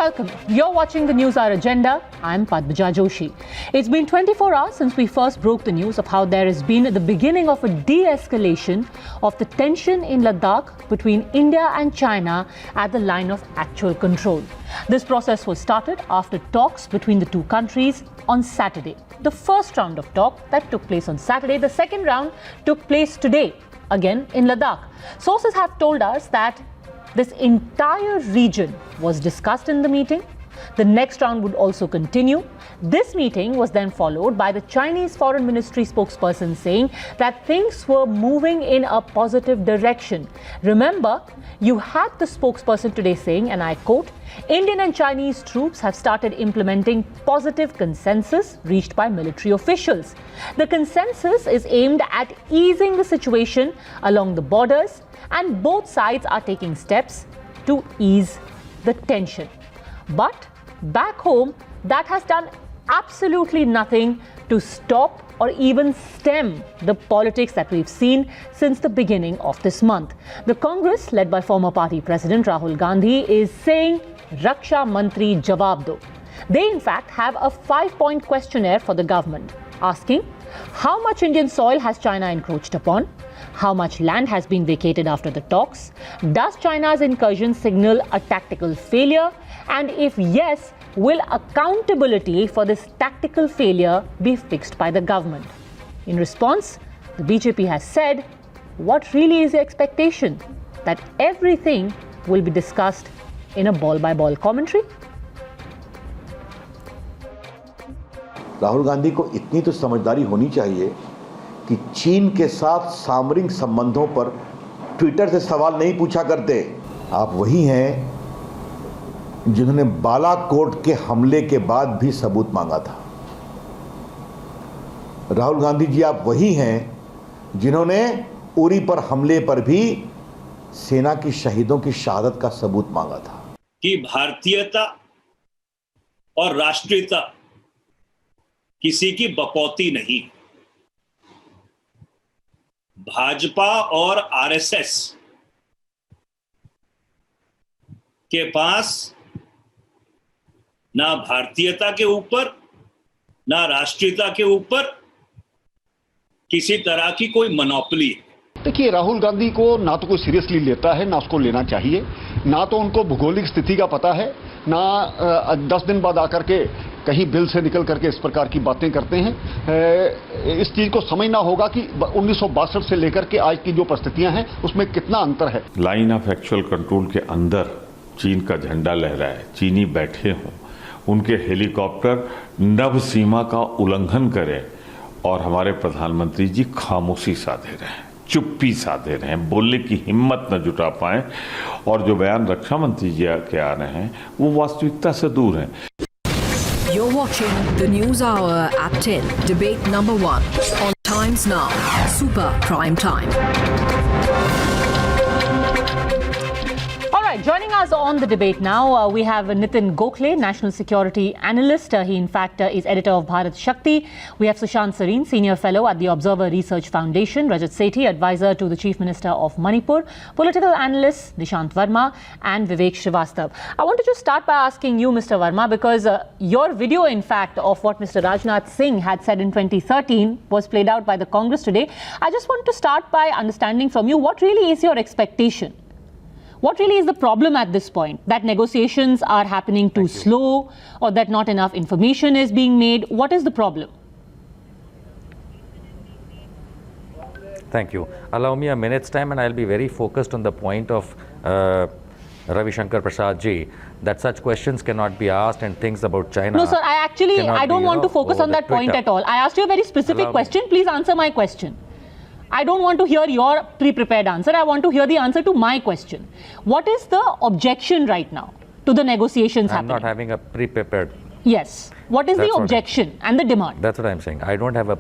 welcome. You're watching the News Hour Agenda. I'm Padmaja Joshi. It's been 24 hours since we first broke the news of how there has been the beginning of a de-escalation of the tension in Ladakh between India and China at the line of actual control. This process was started after talks between the two countries on Saturday. The first round of talk that took place on Saturday, the second round took place today, again in Ladakh. Sources have told us that this entire region was discussed in the meeting. The next round would also continue. This meeting was then followed by the Chinese Foreign Ministry spokesperson saying that things were moving in a positive direction. Remember, you had the spokesperson today saying, and I quote, Indian and Chinese troops have started implementing positive consensus reached by military officials. The consensus is aimed at easing the situation along the borders, and both sides are taking steps to ease the tension. But back home, that has done absolutely nothing to stop or even stem the politics that we've seen since the beginning of this month. The Congress, led by former party president Rahul Gandhi, is saying, Raksha Mantri Jawab Do. They in fact have a 5-point questionnaire for the government, asking how much Indian soil has China encroached upon? How much land has been vacated after the talks? Does China's incursion signal a tactical failure? And if yes, will accountability for this tactical failure be fixed by the government? In response, the BJP has said, what really is the expectation? That everything will be discussed in a ball-by-ball commentary? Rahul Gandhi को इतनी तो समझदारी होनी चाहिए कि चीन के साथ सामरिक संबंधों पर ट्विटर से सवाल नहीं पूछा करते। आप वही हैं जिन्होंने बालाकोट के हमले के बाद भी सबूत मांगा था। राहुल गांधी जी, आप वही हैं जिन्होंने उरी पर हमले पर भी सेना की शहीदों की शहादत का सबूत मांगा था। कि भारतीयता और राष्ट्रीयता किसी की बपौती नहीं। भाजपा और आरएसएस के पास ना भारतीयता के ऊपर ना राष्ट्रीयता के ऊपर किसी तरह की कोई मोनोपोली है। देखिए, राहुल गांधी को ना तो कोई सीरियसली लेता है, ना उसको लेना चाहिए, ना तो उनको भूगोलिक स्थिति का पता है, ना 10 दिन बाद आकर के कहीं बिल से निकल करके इस प्रकार की बातें करते हैं। इस चीज को समझना होगा कि 1962 से लेकर के आज की जो परिस्थितियां हैं उसमें कितना अंतर है। लाइन ऑफ एक्चुअल कंट्रोल के अंदर चीन का झंडा लहराए, चीनी बैठे हों, उनके हेलीकॉप्टर नभ सीमा का उल्लंघन करें और हमारे प्रधानमंत्री जी खामोशी साधे रहें, चुप्पी साधे रहें, बोलने की हिम्मत न जुटा पाएं, और जो बयान रक्षा मंत्री जी के आ रहे हैं वो वास्तविकता से दूर हैं। You're watching the News Hour at 10, debate number 1 on Times Now, Super Prime Time. Joining us on the debate now, we have Nitin Gokhale, National Security Analyst. He, in fact, is editor of Bharat Shakti. We have Sushant Sareen, Senior Fellow at the Observer Research Foundation. Rajat Sethi, Advisor to the Chief Minister of Manipur. Political Analyst Nishant Verma and Vivek Srivastav. I want to just start by asking you, Mr. Verma, because your video, in fact, of what Mr. Rajnath Singh had said in 2013 was played out by the Congress today. I just want to start by understanding from you, what really is your expectation? What really is the problem at this point? That negotiations are happening too slow, or that not enough information is being made? What is the problem? Thank you. Allow me a minute's time and I'll be very focused on the point of Ravi Shankar Prasad ji, that such questions cannot be asked and things about China. No, sir, I don't want to focus on that point at all. I asked you a very specific question. Please answer my question. I don't want to hear your pre-prepared answer. I want to hear the answer to my question. What is the objection right now to the negotiations happening? I'm not having a pre-prepared. Yes. What is the objection and the demand? That's what I'm saying. I don't have a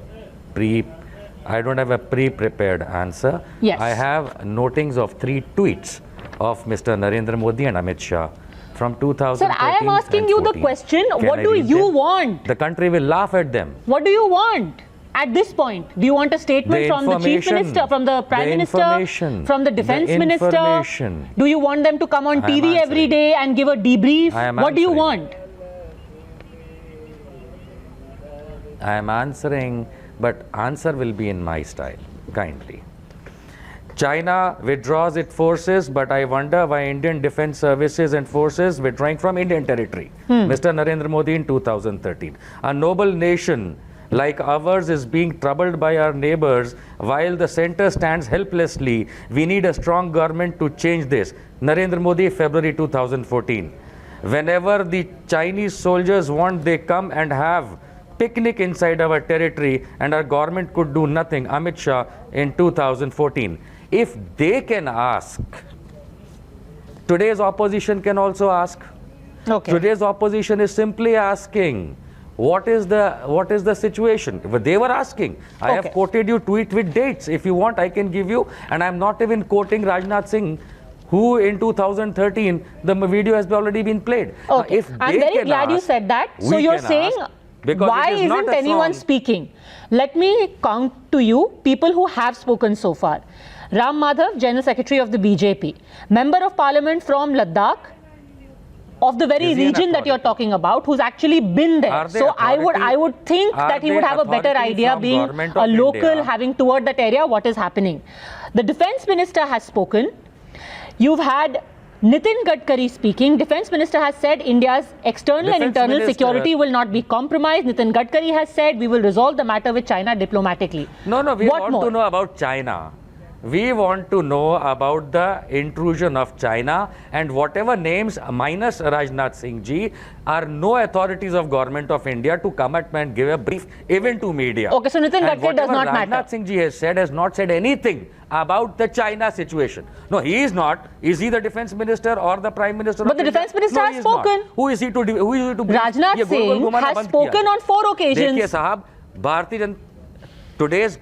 pre-prepared answer. Yes. I have notings of 3 tweets of Mr. Narendra Modi and Amit Shah from 2013. Sir, I am asking you the question, what do you want? The country will laugh at them. What do you want? At this point, do you want a statement from the Chief Minister, from the Prime Minister, from the Defence Minister? Do you want them to come on TV every day and give a debrief? What do you want? I am answering, but answer will be in my style, kindly. China withdraws its forces, but I wonder why Indian defense services and forces withdrawing from Indian territory. Mr. Narendra Modi in 2013. A noble nation like ours is being troubled by our neighbors while the center stands helplessly. We need a strong government to change this. Narendra Modi, February 2014. Whenever the Chinese soldiers want, they come and have picnic inside our territory and our government could do nothing. Amit Shah in 2014. If they can ask, today's opposition can also ask. Okay. Today's opposition is simply asking, what is the situation? But they were asking. I have quoted you tweet with dates. If you want, I can give you. And I'm not even quoting Rajnath Singh, who in 2013, the video has already been played. Okay. I'm very glad you said that. So you're saying, why isn't anyone speaking? Let me count to you people who have spoken so far. Ram Madhav, General Secretary of the BJP, Member of Parliament from Ladakh, of the very region that you're talking about, who's actually been there. So I would think that he would have a better idea, being a local, having toured that area, what is happening. The Defence Minister has spoken. You've had Nitin Gadkari speaking. Defence Minister has said India's external and internal security will not be compromised. Nitin Gadkari has said we will resolve the matter with China diplomatically. No, we want to know about China. We want to know about the intrusion of China, and whatever names minus Rajnath Singh ji are no authorities of government of India to come at and give a brief even to media. Okay, so Nitin Gadkari does not matter. Rajnath Singh ji has not said anything about the China situation. No, he is not. Is he the defense minister or the prime minister? But the defense minister has spoken. Who is he to brief? Rajnath Singh has spoken on 4 occasions. Dekhiye sahab, Bharatiya Janata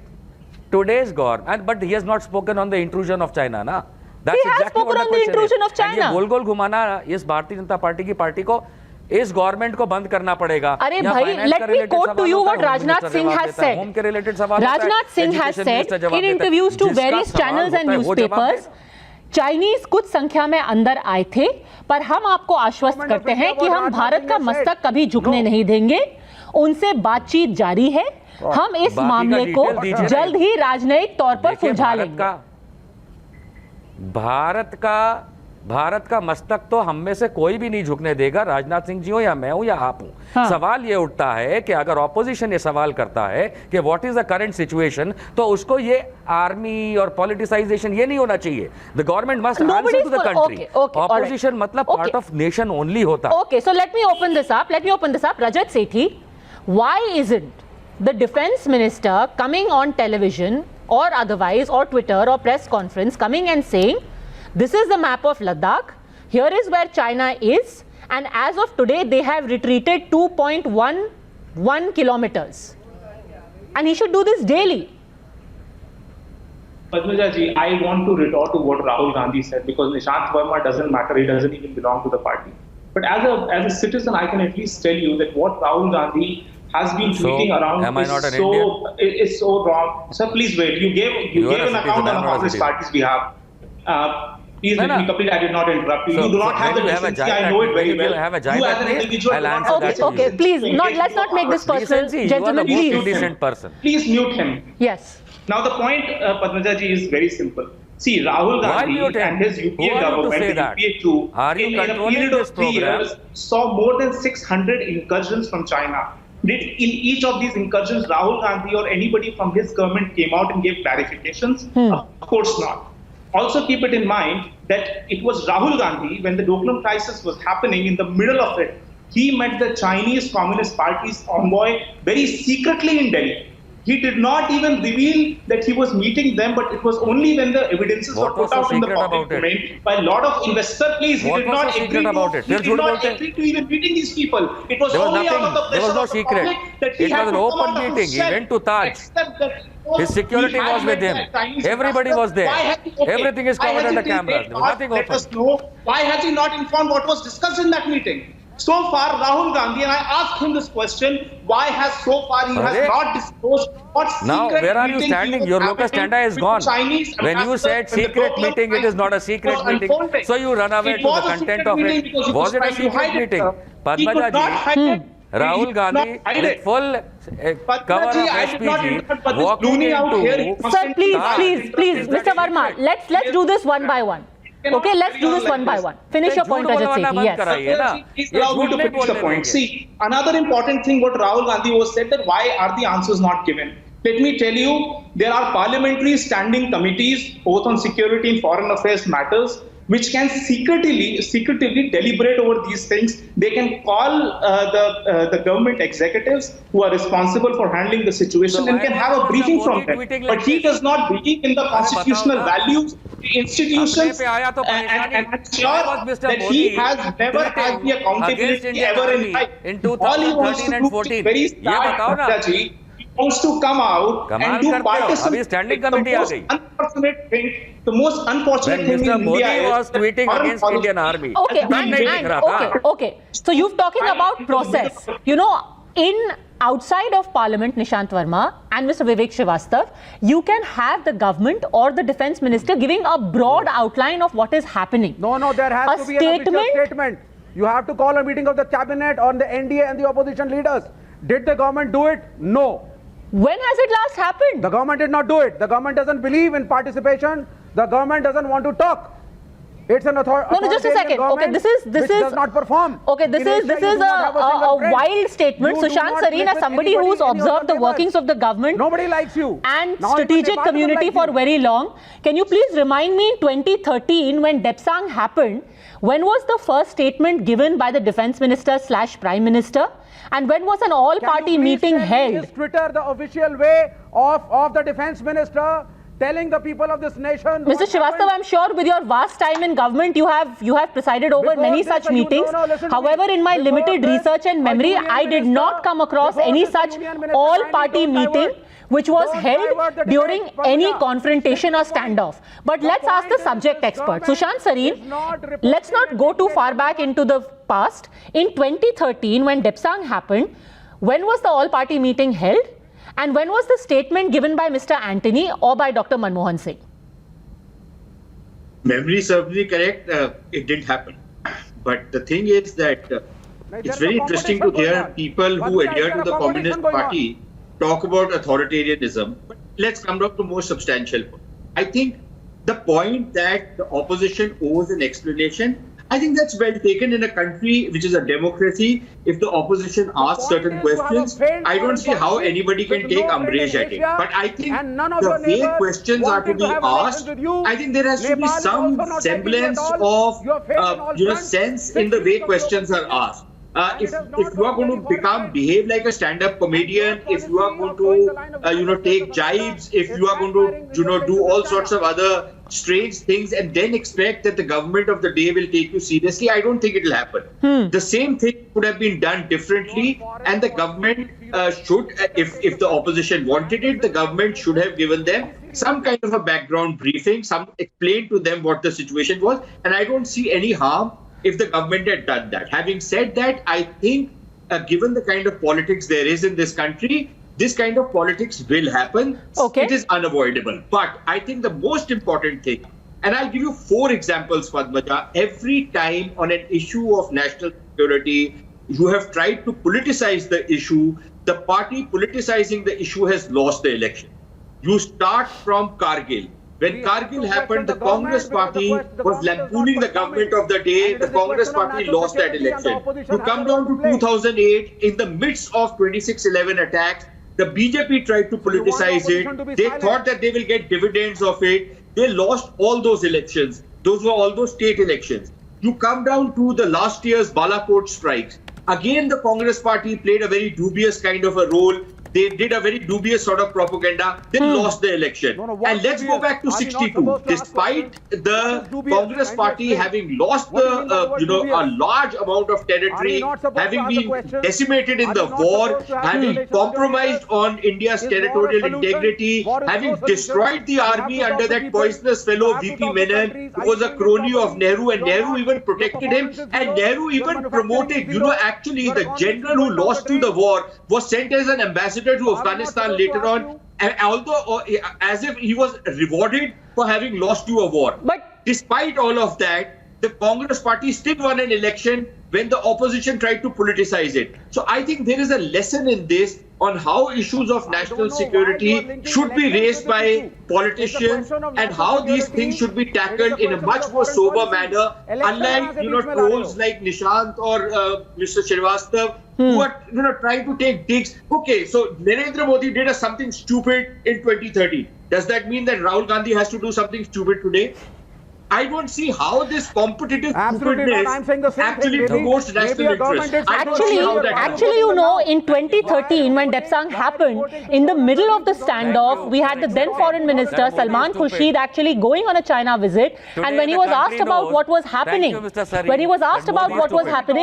today's government, but he has not spoken on the intrusion of China, na? That's he has spoken on the intrusion of China. And गोल-गोल घुमाना इस Bharatiya Janata party की party को, इस government को बंद करना पड़ेगा. अरे भाई, let me quote to you what Rajnath Singh has said. Rajnath Singh has said in interviews to various channels and newspapers, Chinese कुछ संख्या में अंदर आए थे, पर हम आपको आश्वस्त करते हैं कि हम भारत का मस्तक कभी झुकने नहीं देंगे. उनसे बातचीत जारी है. हम इस मामले को जल्द ही राजनयिक तौर पर सुलझा लेंगे. भारत का मस्तक तो हम में से कोई भी नहीं झुकने देगा, राजनाथ सिंह जी हो या मैं हूं या आप हूं. सवाल ये उठता है कि अगर ऑपोजिशन ये सवाल करता है कि what is the current situation, तो उसको ये आर्मी और पॉलिटिसाइजेशन ये नहीं होना चाहिए. The government must answer to the country. Opposition मतलब पार्ट ऑफ नेशन ओनली होता है. Okay, so let me open this up. Rajat Sethi, why isn't the defense minister coming on television or otherwise or Twitter or press conference coming and saying this is the map of Ladakh, here is where China is, and as of today they have retreated 2.11 kilometers, and he should do this daily. Padmaja ji, I want to retort to what Rahul Gandhi said, because Nishant Verma doesn't matter, he doesn't even belong to the party. But as a citizen, I can at least tell you that what Rahul Gandhi has been tweeting around is so wrong. Sir, please wait. You gave an account on the Congress party's behalf. Please let me complete. I did not interrupt you. You do not have the decency. I know it very well. You as an individual do not have the Okay, please. Let's not make this personal. Gentlemen, please mute him. Yes. Now the point, Padmaja ji, is very simple. See, Rahul Gandhi and his UPA government, UPA 2, in a period of 3 years, saw more than 600 incursions from China. Did in each of these incursions Rahul Gandhi or anybody from his government came out and gave clarifications? Of course not. Also keep it in mind that it was Rahul Gandhi, when the Doklam crisis was happening, in the middle of it, he met the Chinese Communist Party's envoy very secretly in Delhi. He did not even reveal that he was meeting them, but it was only when the evidences were put out in the public domain by a lot of investors. Please, he did not agree to even meeting these people. It was only out of the pressure of the public that he had to come out of himself. It was an open meeting. He went to Taj. His security was with him. Everybody was there. Everything is covered under cameras. There was nothing open. Let us know, why has he not informed what was discussed in that meeting? So far, Rahul Gandhi, and I asked him this question, why has so far he has not disclosed what secret now where are you meeting standing? Your locus standa is gone. When you said secret meeting, it is not a secret meeting. So you run away to the content of it. Was it a secret meeting? Padmaja ji, Rahul Gandhi with full cover of SPG walking into... Sir, please, Mr. Verma, let's do this one by one. Okay, let's do this one by one. Finish your point, Rajat Sethi. Yes. Please allow me to finish the point. See, another important thing what Rahul Gandhi was said, that why are the answers not given? Let me tell you, there are parliamentary standing committees, both on security and foreign affairs matters, which can secretively deliberate over these things. They can call the government executives who are responsible for handling the situation and can have a briefing from them. But he does not believe in the constitutional values, institutions, and I'm sure that he has never had the accountability ever in life. All he wants to do is very sad, he wants to come out and do participate. The most unfortunate thing in Modi India was tweeting against Indian Army. Okay. So you're talking about process. You know, outside of Parliament, Nishant Verma and Mr. Vivek Srivastava, you can have the government or the defense minister giving a broad outline of what is happening. No, there has to be an official statement. You have to call a meeting of the cabinet on the NDA and the opposition leaders. Did the government do it? No. When has it last happened? The government did not do it. The government doesn't believe in participation. The government doesn't want to talk. It's an authority. No, just a second. Okay, this is does not perform. Okay, this is a wild statement. Sushant Sareen, as somebody who's observed the workings of the government, nobody likes you, and strategic community for very long. Can you please remind me, in 2013, when Depsang happened, when was the first statement given by the defense minister / prime minister? And when was an all-party meeting held? Twitter, the official way of the defense minister telling the people of this nation. Mr. Srivastava, I'm sure with your vast time in government, you have presided over many such meetings. However, in my limited research and memory, I did not come across any such all-party meeting which was held during any confrontation or standoff. But let's ask the subject expert. Sushant Sareen, let's not go too far back into the past. In 2013, when Depsang happened, when was the all-party meeting held? And when was the statement given by Mr. Antony or by Dr. Manmohan Singh? Memory serves me correct, it didn't happen. But the thing is that it's very interesting to hear people who adhere to the Communist Party talk about authoritarianism. But let's come down to more substantial point. I think the point that the opposition owes an explanation, I think that's well taken in a country which is a democracy. If the opposition asks certain questions, I don't see how anybody can take umbrage at it. But I think the way questions are to be asked, I think there has to be some semblance of sense in the way questions are asked. If you are going to behave like a stand-up comedian, if you are going to take jibes, if you are going to do all sorts of other strange things and then expect that the government of the day will take you seriously, I don't think it will happen. The same thing could have been done differently, and the government should, if the opposition wanted it, the government should have given them some kind of a background briefing, explained to them what the situation was, and I don't see any harm if the government had done that. Having said that, I think given the kind of politics there is in this country, this kind of politics will happen. Okay. It is unavoidable. But I think the most important thing, and I'll give you 4 examples, Padmaja, every time on an issue of national security, you have tried to politicize the issue, the party politicizing the issue has lost the election. You start from Kargil. When Kargil happened, the Congress party was lampooning the government of the day. The Congress party lost that election. You come down to 2008, in the midst of 26/11 attacks, the BJP tried to politicize it. They thought that they will get dividends of it. They lost all those elections. Those were all those state elections. You come down to the last year's Balakot strikes. Again, the Congress party played a very dubious kind of a role. they did a very dubious sort of propaganda, then lost the election. And let's go back to 62. Despite the Congress party having lost a large amount of territory, having been decimated in the war, having compromised on India's territorial integrity, having destroyed the army under that poisonous fellow VP Menon, who was a crony of Nehru, and Nehru even protected him, and Nehru even promoted, actually the general who lost to the war was sent as an ambassador to Afghanistan later on, and although as if he was rewarded for having lost to a war. But despite all of that, the Congress party still won an election when the opposition tried to politicize it. So I think there is a lesson in this on how issues of national security should be raised by politicians and how these things should be tackled in a much more sober manner, unlike trolls like Nishant or Mr. Srivastava who are trying to take digs. Okay, so Narendra Modi did something stupid in 2013. Does that mean that Rahul Gandhi has to do something stupid today? I don't see how this competitive stupidness actually promotes national interest. Actually, in 2013, when Depsang happened, in the middle of the standoff, we had the then Foreign Minister Salman Khurshid actually going on a China visit, and when he was asked about what was happening,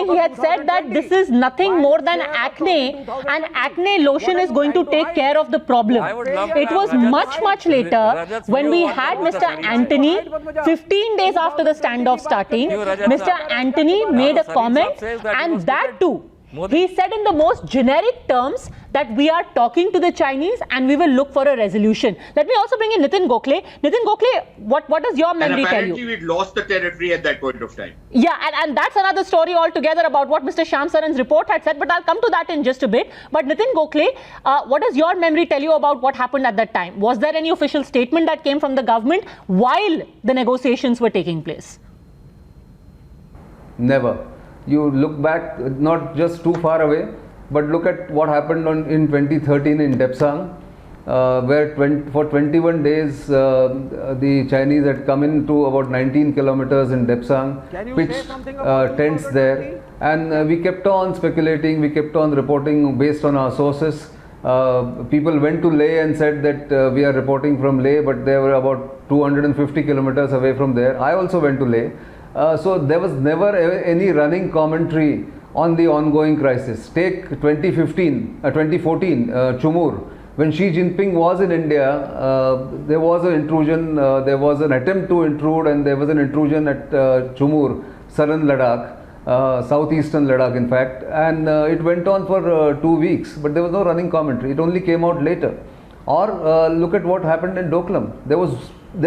he had said that this is nothing more than acne, and acne lotion is going to take care of the problem. It was much later when we had Mr. Antony, 15 days after the standoff starting, Mr. Antony made a comment, and that too, he said in the most generic terms that we are talking to the Chinese and we will look for a resolution. Let me also bring in Nitin Gokhale. Nitin Gokhale, what does your memory tell you? And apparently we'd lost the territory at that point of time. Yeah, and that's another story altogether about what Mr. Shyam Saran's report had said, but I'll come to that in just a bit. But Nitin Gokhale, what does your memory tell you about what happened at that time? Was there any official statement that came from the government while the negotiations were taking place? Never. You look back, not just too far away, but look at what happened in 2013 in Depsang, where for 21 days the Chinese had come into about 19 kilometers in Depsang, pitched tents there, and we kept on speculating, we kept on reporting based on our sources. People went to Leh and said that we are reporting from Leh, but they were about 250 kilometers away from there. I also went to Leh. So there was never any running commentary on the ongoing crisis. Take 2014, Chumur. When Xi Jinping was in India, there was an intrusion, there was an attempt to intrude, and there was an intrusion at Chumur, southern Ladakh, southeastern Ladakh in fact, and it went on for 2 weeks, but there was no running commentary. It only came out later. Or look at what happened in Doklam. There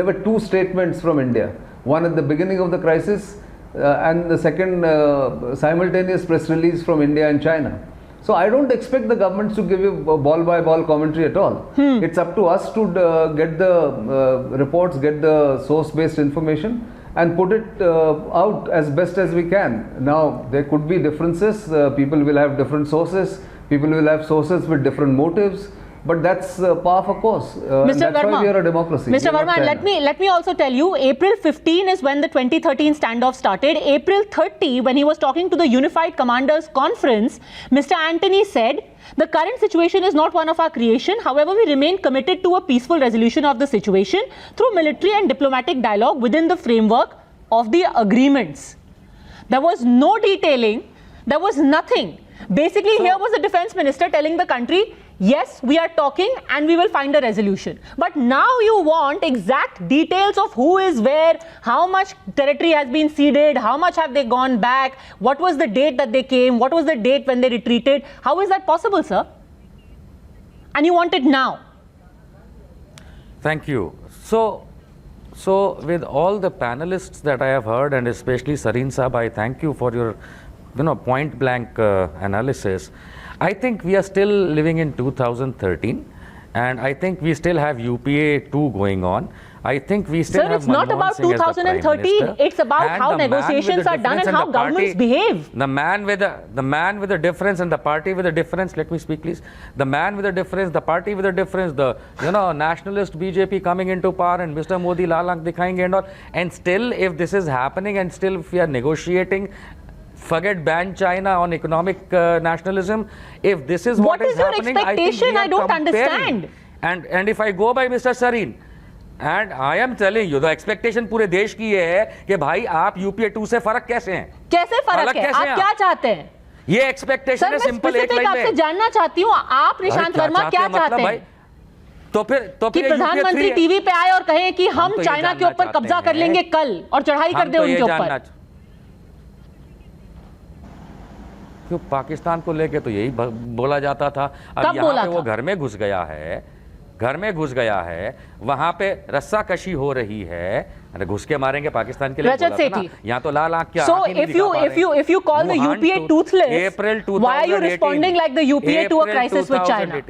were 2 statements from India. One at the beginning of the crisis and the second simultaneous press release from India and China. So I don't expect the governments to give you a ball-by-ball commentary at all. It's up to us to get the reports, get the source-based information and put it out as best as we can. Now, there could be differences. People will have different sources. People will have sources with different motives. But that's par for course. That's why we are a democracy. Mr. Verma, let me also tell you, April 15 is when the 2013 standoff started. April 30, when he was talking to the Unified Commanders Conference, Mr. Antony said, the current situation is not one of our creation. However, we remain committed to a peaceful resolution of the situation through military and diplomatic dialogue within the framework of the agreements. There was no detailing. There was nothing. Basically, here was the defense minister telling the country, yes, we are talking and we will find a resolution. But now you want exact details of who is where, how much territory has been ceded, how much have they gone back, what was the date that they came, what was the date when they retreated. How is that possible, sir? And you want it now. Thank you. So with all the panelists that I have heard, and especially Sareen Saab, I thank you for your point blank analysis. I think we are still living in 2013, and I think we still have UPA 2 going on. I think we still have Manmohan Singh as the Prime Minister. Sir, it's not about 2013. It's about how negotiations are done and how governments behave. The man with the difference and the party with the difference. Let me speak, please. The man with the difference, the party with the difference, the nationalist BJP coming into power, and Mr. Modi Lal Aankh dikhayenge and all. And still, if this is happening, and still if we are negotiating forget ban China on economic nationalism. If this is what is happening, your expectation? I don't understand. And if I go by Mr. Sareen, and I am telling you, the expectation पूरे देश की ये है कि भाई आप UPA 2 से फर्क कैसे हैं? कैसे फर्क है? आप क्या चाहते हैं? ये एक्सपेक्टेशन है सिंपल एक लाइन में। आपसे जानना चाहती हूँ, आप निशांत वर्मा क्या चाहते हैं? तो फिर कि प्रधानमंत्री टीवी पे आए और कहें कि हम चाइना के ऊपर कब्जा कर लेंगे कल और चढ़ाई कर दे उनके ऊपर। क्यों पाकिस्तान को लेके तो यही बोला जाता था। अब यहाँ पे वो घर में घुस गया है, वहां पे रस्सा कशी हो रही है, अरे घुस के मारेंगे पाकिस्तान के लिए बोला था ना। यहाँ तो लाल आंख क्या So if you call the UPA toothless, why are you responding like the UPA to a crisis with China?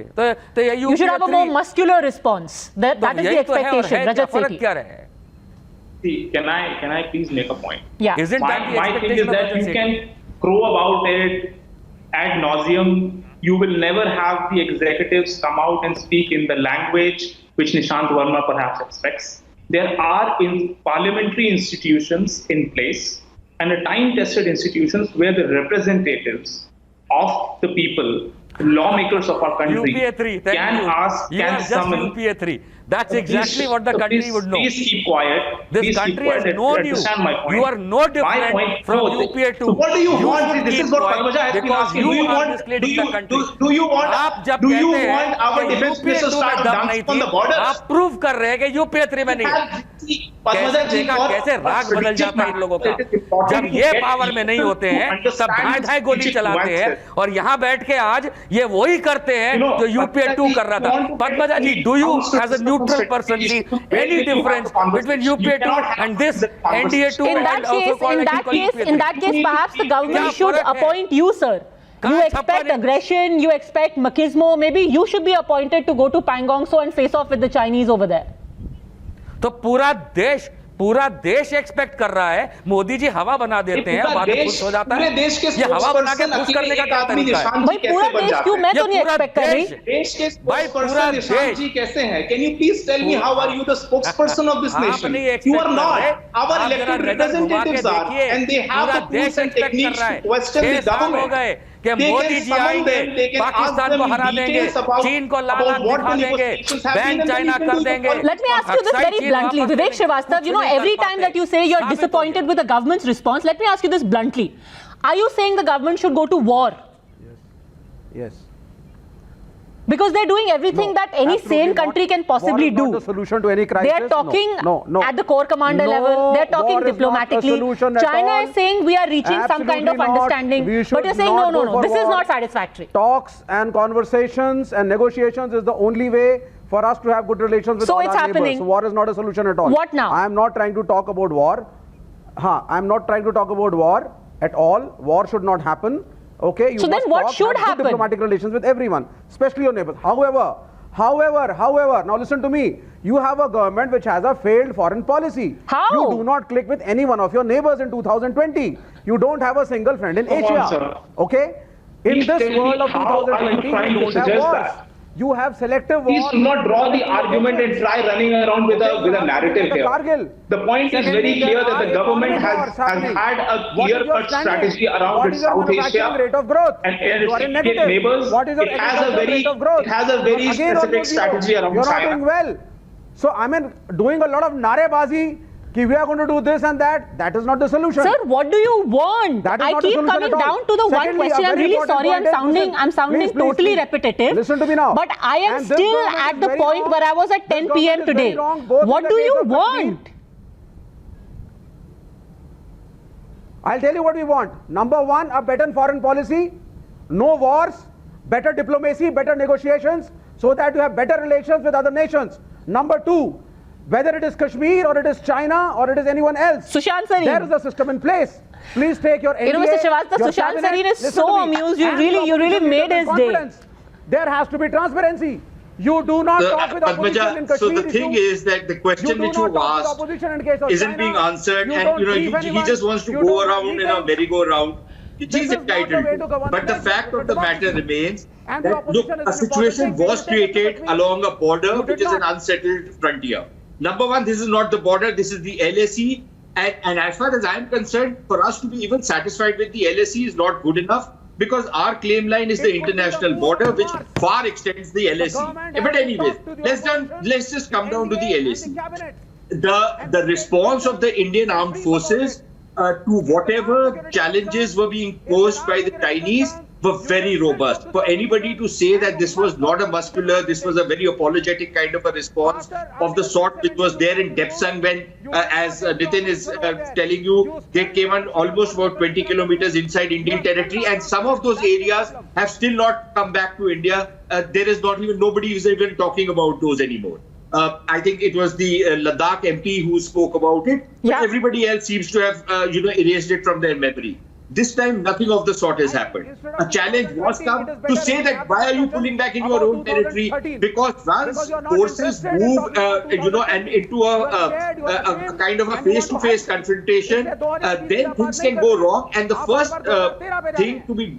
You should have a more muscular response. That is the expectation. Rajat Sethi. See, can I please make a point? Yeah. Isn't that the expectation of Rajat Sethi? You can crow about it ad nauseum. You will never have the executives come out and speak in the language which Nishant Verma perhaps expects. There are parliamentary institutions in place and time-tested institutions where the representatives of the people, lawmakers of our country, can summon. UPA 3. That's exactly what the country would know. Please keep quiet. This country has known you. You are no different from UPA 2. So what do you want? This is what Padmaja has been asking. Do you want our defense minister to start dancing on the borders? आप prove कर रहे हैं कि UPA 3 में नहीं। कैसे राग बदल जाता है इन लोगों का। जब ये पावर में नहीं होते हैं तब धाए गोली चलाते हैं और यहाँ बैठ के आज ये वही करते हैं जो UPA 2 कर रहा था। पद्मजा जी, do you as a neutral person see any difference between UPA 2 and this NDA 2? In that case, perhaps the government should appoint you, sir. You expect aggression, you expect machismo. Maybe you should be appointed to go to Pangong So and face off with the Chinese over there. तो पूरा देश expect कर रहा है। मोदी जी हवा बना देते हैं, बाद में खुश हो जाता है। ये हवा बना के खुश करने का क्या तरीका है? भाई पूरा देश क्यों? मैं तो नहीं एक्सपेक्ट कर रही। देश के स्पोक्सपर्सन निशांत जी कैसे हैं? Can you please tell me how are you the spokesperson of this nation? You are not. Our elected representatives are, and they have the tools and techniques to question the government. कि मोदी जी आएंगे, पाकिस्तान को हरा देंगे, चीन को लाल आंख दिखा देंगे, बैन चाइना कर देंगे। Let me ask you this very bluntly, Vivek Srivastava. You know, every time that you say you're disappointed with the government's response, let me ask you this bluntly: are you saying the government should go to war? Yes. Because they're doing everything that any sane country can possibly do. War is not the solution to any crisis. They're talking no. at the core commander level. They're talking diplomatically. China is saying we are reaching some kind of understanding. But you're saying no. This is not satisfactory. Talks and conversations and negotiations is the only way for us to have good relations with all our neighbors. So war is not a solution at all. What now? I am not trying to talk about war. I am not trying to talk about war at all. War should not happen. Okay, so then what should happen? Diplomatic relations with everyone, especially your neighbors. However, now listen to me. You have a government which has a failed foreign policy. How? You do not click with any one of your neighbors in 2020. You don't have a single friend in Asia. Okay? In this world of 2020, you don't have wars. You have selective wars. Please do not draw the argument and try running around with a narrative here. The point is very clear that the government has had a clear-cut strategy around its South Asia and its neighbors. It has a very specific strategy around China. You're not doing well. So I mean, doing a lot of narebazi. We are going to do this and that. That is not the solution. Sir, what do you want? I keep coming down to the one question. I'm really sorry. I'm sounding totally repetitive. Listen to me now. But I am still at the point where I was at 10 p.m. today. What do you want? I'll tell you what we want. Number one, a better foreign policy, no wars, better diplomacy, better negotiations, so that you have better relations with other nations. Number two, whether it is Kashmir or it is China or it is anyone else, Sushant Sareen, there is a system in place. Please take your NDA, you know, Mr. Srivastava, Sushant Sareen is so amused. You really made his day. There has to be transparency. You do not talk with opposition in Kashmir. So the thing is that the question which you asked isn't being answered, and he just wants to go around in a merry-go-round. Which is entitled. But the fact of the matter remains that, look, a situation was created along a border which is an unsettled frontier. Number one, this is not the border, this is the LAC. And as far as I'm concerned, for us to be even satisfied with the LAC is not good enough, because our claim line is the international border, which far extends the LAC. But anyways, let's just come down to the LAC. The response of the Indian Armed Forces to whatever challenges were being posed by the Chinese were very robust. For anybody to say that this was not a muscular, this was a very apologetic kind of a response of the sort which was there in Depsang when, as Nitin is telling you, they came on almost about 20 kilometers inside Indian territory, and some of those areas have still not come back to India. There is not even, nobody is even talking about those anymore. I think it was the Ladakh MP who spoke about it. But everybody else seems to have, erased it from their memory. This time, nothing of the sort has happened. A challenge was come to say that why are you pulling back in your own territory? Because once forces move, and into a kind of a face-to-face confrontation, then things can go wrong. And the first thing to be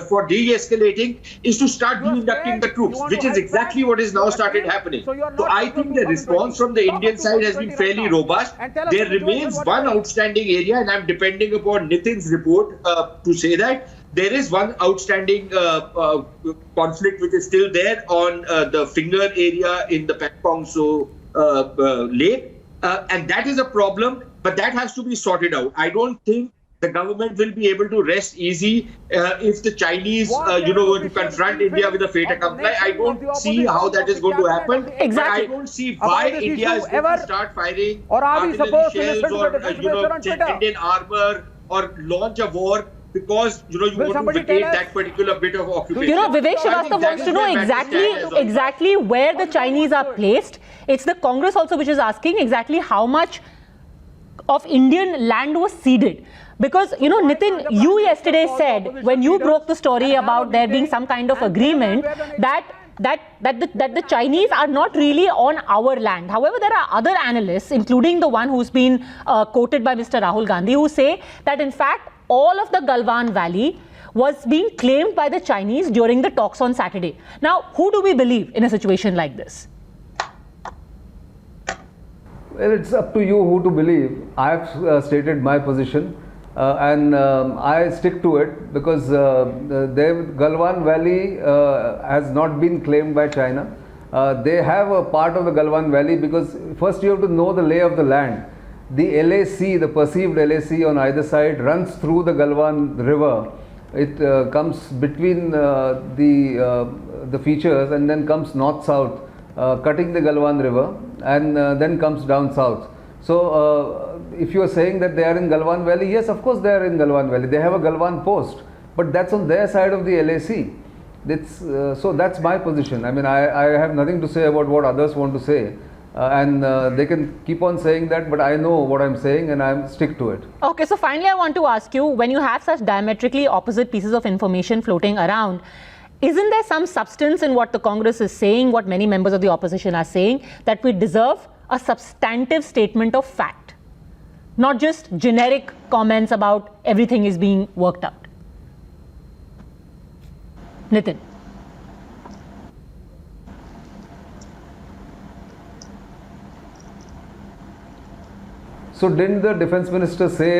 for de-escalating is to start de-inducting the troops, which is exactly what is now started happening. So I think the response from the Indian side has been fairly robust. There remains one outstanding area, and I'm depending upon Nitin's report to say that there is one outstanding conflict which is still there on the Finger area in the Pangpong So lake, and that is a problem, but that has to be sorted out. I don't think the government will be able to rest easy if the Chinese, were to confront India with a fait accompli. I don't see how that is going to happen. Exactly. I don't see why India is going to start firing artillery shells or Indian armor or launch a war because you want to vacate that particular bit of occupation. Vivek Srivastava wants to know exactly where the Chinese are placed. It's the Congress also which is asking exactly how much of Indian land was ceded. Because, Nitin, you yesterday said, when you broke the story about there being some kind of agreement, that the Chinese are not really on our land. However, there are other analysts, including the one who's been quoted by Mr. Rahul Gandhi, who say that in fact all of the Galwan Valley was being claimed by the Chinese during the talks on Saturday. Now, who do we believe in a situation like this? Well, it's up to you who to believe. I have stated my position. And I stick to it because the Galwan Valley has not been claimed by China. They have a part of the Galwan Valley because first you have to know the lay of the land. The LAC, the perceived LAC on either side runs through the Galwan River. It comes between the features and then comes north-south, cutting the Galwan River, and then comes down south. So if you are saying that they are in Galwan Valley, yes, of course they are in Galwan Valley. They have a Galwan post, but that's on their side of the LAC. So that's my position. I mean, I have nothing to say about what others want to say. And they can keep on saying that, but I know what I'm saying and I stick to it. Okay, so finally I want to ask you, when you have such diametrically opposite pieces of information floating around, isn't there some substance in what the Congress is saying, what many members of the opposition are saying, that we deserve a substantive statement of fact, not just generic comments about everything is being worked out? Nitin. So didn't the defense minister say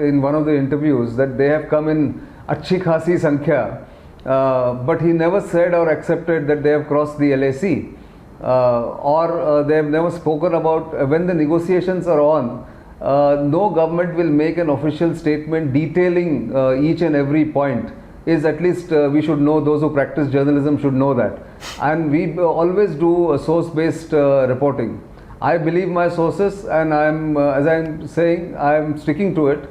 in one of the interviews that they have come in achhi khasi sankhya, but he never said or accepted that they have crossed the LAC, or they have never spoken about when the negotiations are on. No government will make an official statement detailing each and every point. Is at least we should know, those who practice journalism should know that. And we always do source-based reporting. I believe my sources, and as I'm saying, I'm sticking to it.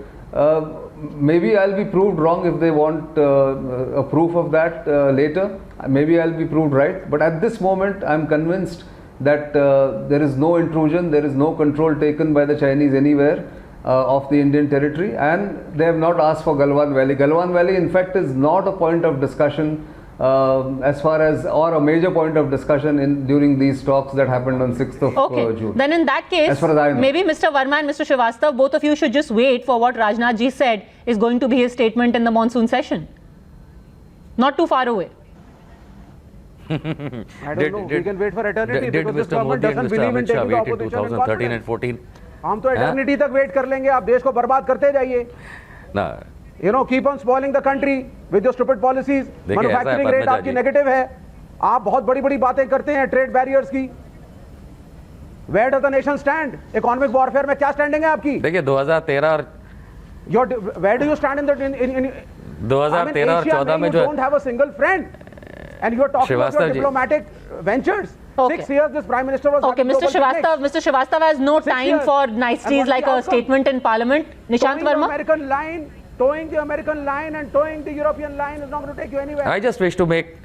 Maybe I'll be proved wrong if they want a proof of that later. Maybe I'll be proved right. But at this moment, I'm convinced that there is no intrusion, there is no control taken by the Chinese anywhere of the Indian territory, and they have not asked for Galwan Valley. Galwan Valley, in fact, is not a point of discussion as far as, or a major point of discussion during these talks that happened on 6th of June. Then in that case, as far as I know, maybe Mr. Verma and Mr. Srivastava, both of you should just wait for what Rajnath ji said is going to be his statement in the monsoon session. Not too far away. I don't know. We can wait for eternity because this government doesn't believe in taking the opposition in 2013 and 14? हम तो eternity तक wait कर लेंगे, आप देश को बर्बाद करते जाइए ना, you know, keep on spoiling the country with your stupid policies. Manufacturing rate आपकी नेगेटिव है, आप बहुत बड़ी बड़ी बातें करते हैं ट्रेड बैरियर्स की. Where does the nation stand? Economic warfare में क्या स्टैंडिंग है आपकी? देखिए 2013 और where do you stand in the 2013 और 14 में जो don't have a single friend and you are talking about your diplomatic ventures. 6 years this prime minister was okay. Mr. Srivastava has no time for niceties like a statement in parliament. Nishant Verma, towing the American line and towing the European line is not going to take you anywhere. I just wish to make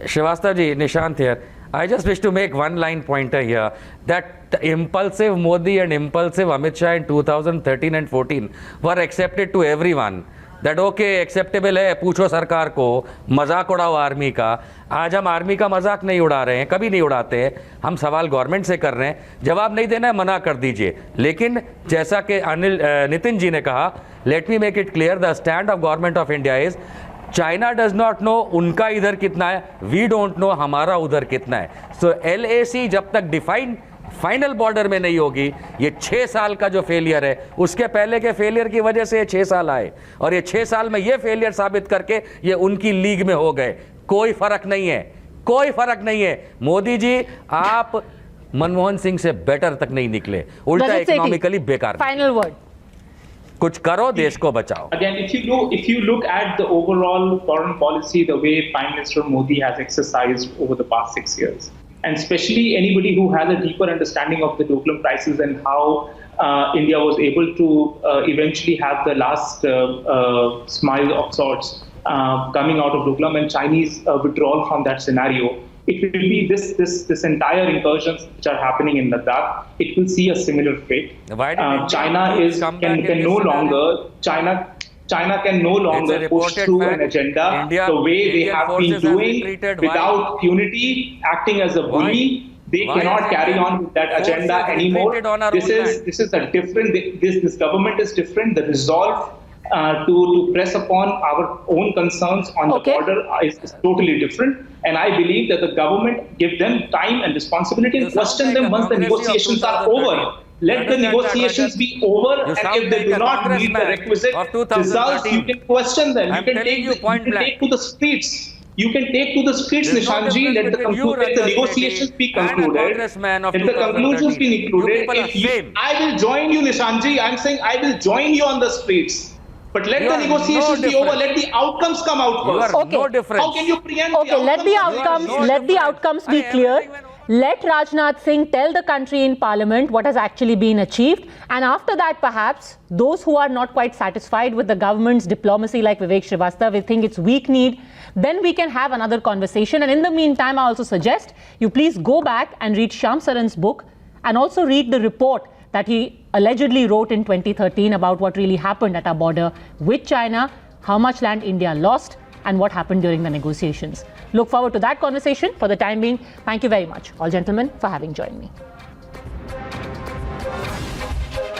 Srivastava ji, Nishant here, I just wish to make one line pointer here that the impulsive Modi and impulsive Amit Shah in 2013 and 14 were accepted to everyone. That okay, acceptable है, पूछो सरकार को, मजाक उड़ाओ army का. आज हम army का मजाक नहीं उड़ा रहे हैं, कभी नहीं उड़ाते हैं. हम सवाल गवर्नमेंट से कर रहे हैं, जवाब नहीं देना है मना कर दीजिए. लेकिन जैसा कि नितिन जी ने कहा, let me make it clear, the stand of government of India is China does not know उनका इधर कितना है, वी डोंट नो हमारा उधर कितना है. सो LAC जब तक डिफाइन फाइनल बॉर्डर में नहीं होगी, ये 6 साल का जो फेलियर है, उसके पहले के फेलियर की वजह से ये 6 साल आए, और ये 6 साल में ये फेलियर साबित करके ये उनकी लीग में हो गए. कोई फर्क नहीं है, कोई फर्क नहीं है. मोदी जी आप मनमोहन सिंह से बेटर तक नहीं निकले, उल्टा इकोनॉमिकली बेकार. फाइनल वर्ड, कुछ करो, देश को बचाओ. Again, if you look at the overall foreign policy, the way Prime Minister Modi has exercised over the past 6 years, and especially anybody who has a deeper understanding of the Doklam crisis and how India was able to eventually have the last smile of sorts coming out of Doklam and Chinese withdrawal from that scenario, it will be this entire incursions which are happening in Ladakh. It will see a similar fate. China can no longer push through an agenda the way they have been doing without unity, acting as a bully. They cannot carry on with that agenda anymore. This is a different. This government is different. The resolve to press upon our own concerns on the border is totally different. And I believe that the government give them time and responsibility and question them once the negotiations are over. Let the negotiations be over, and if they do not meet the requisite results, you can question them. You can take to the streets. You can take to the streets, Nishanji. Let the negotiations be concluded. Let the conclusions be included. I will join you, Nishanji. I'm saying I will join you on the streets. But let the negotiations be over. Let the outcomes come out first. Okay. No difference. How can you preempt? Okay, let the outcomes be clear. Let Rajnath Singh tell the country in Parliament what has actually been achieved, and after that, perhaps those who are not quite satisfied with the government's diplomacy, like Vivek Srivastava, we think it's weak-kneed, then we can have another conversation. And in the meantime, I also suggest you please go back and read Shyam Saran's book, and also read the report that he allegedly wrote in 2013 about what really happened at our border with China, how much land India lost, and what happened during the negotiations. Look forward to that conversation. For the time being, thank you very much, all gentlemen, for having joined me.